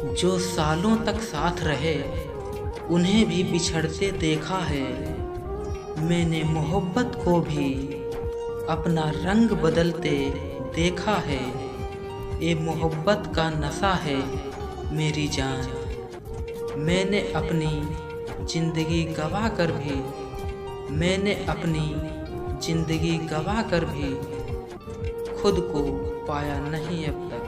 जो सालों तक साथ रहे उन्हें भी बिछड़ते देखा है। मैंने मोहब्बत को भी अपना रंग बदलते देखा है। ये मोहब्बत का नशा है मेरी जान। मैंने अपनी ज़िंदगी गवा कर भी खुद को पाया नहीं अब तक।